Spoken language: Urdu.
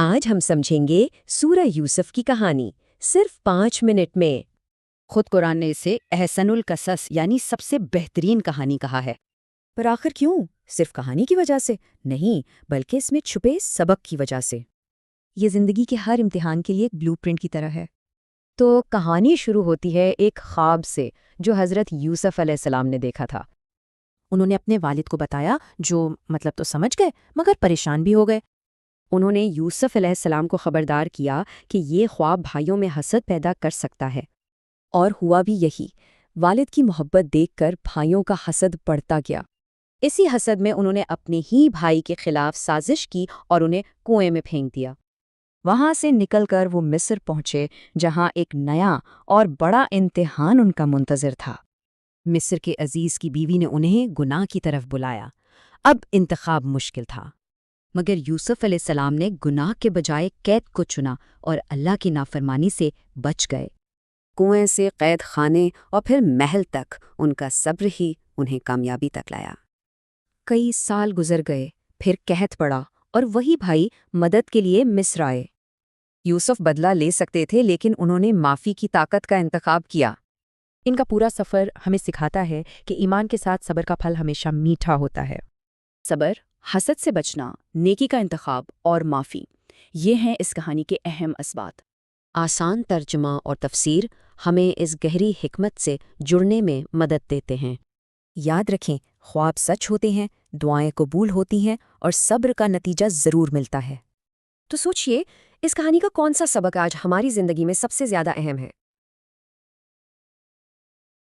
آج ہم سمجھیں گے سورہ یوسف کی کہانی صرف 5 منٹ میں۔ خود قرآن نے اسے احسن القصص یعنی سب سے بہترین کہانی کہا ہے۔ پر آخر کیوں؟ صرف کہانی کی وجہ سے نہیں، بلکہ اس میں چھپے سبق کی وجہ سے۔ یہ زندگی کے ہر امتحان کے لیے ایک بلو پرنٹ کی طرح ہے۔ تو کہانی شروع ہوتی ہے ایک خواب سے جو حضرت یوسف علیہ السلام نے دیکھا تھا۔ انہوں نے اپنے والد کو بتایا، جو مطلب تو سمجھ گئے مگر پریشان بھی ہو گئے۔ انہوں نے یوسف علیہ السلام کو خبردار کیا کہ یہ خواب بھائیوں میں حسد پیدا کر سکتا ہے، اور ہوا بھی یہی۔ والد کی محبت دیکھ کر بھائیوں کا حسد بڑھتا گیا۔ اسی حسد میں انہوں نے اپنے ہی بھائی کے خلاف سازش کی اور انہیں کنویں میں پھینک دیا۔ وہاں سے نکل کر وہ مصر پہنچے، جہاں ایک نیا اور بڑا امتحان ان کا منتظر تھا۔ مصر کے عزیز کی بیوی نے انہیں گناہ کی طرف بلایا۔ اب انتخاب مشکل تھا، مگر یوسف علیہ السلام نے گناہ کے بجائے قید کو چنا اور اللہ کی نافرمانی سے بچ گئے۔ کنویں سے قید خانے اور پھر محل تک ان کا صبر ہی انہیں کامیابی تک لایا۔ کئی سال گزر گئے، پھر قحط پڑا اور وہی بھائی مدد کے لیے مصر آئے۔ یوسف بدلہ لے سکتے تھے، لیکن انہوں نے معافی کی طاقت کا انتخاب کیا۔ ان کا پورا سفر ہمیں سکھاتا ہے کہ ایمان کے ساتھ صبر کا پھل ہمیشہ میٹھا ہوتا ہے۔ صبر، حسد سے بچنا، نیکی کا انتخاب اور معافی، یہ ہیں اس کہانی کے اہم اسبات۔ آسان ترجمہ اور تفسیر ہمیں اس گہری حکمت سے جڑنے میں مدد دیتے ہیں۔ یاد رکھیں، خواب سچ ہوتے ہیں، دعائیں قبول ہوتی ہیں، اور صبر کا نتیجہ ضرور ملتا ہے۔ تو سوچئے، اس کہانی کا کون سا سبق آج ہماری زندگی میں سب سے زیادہ اہم ہے؟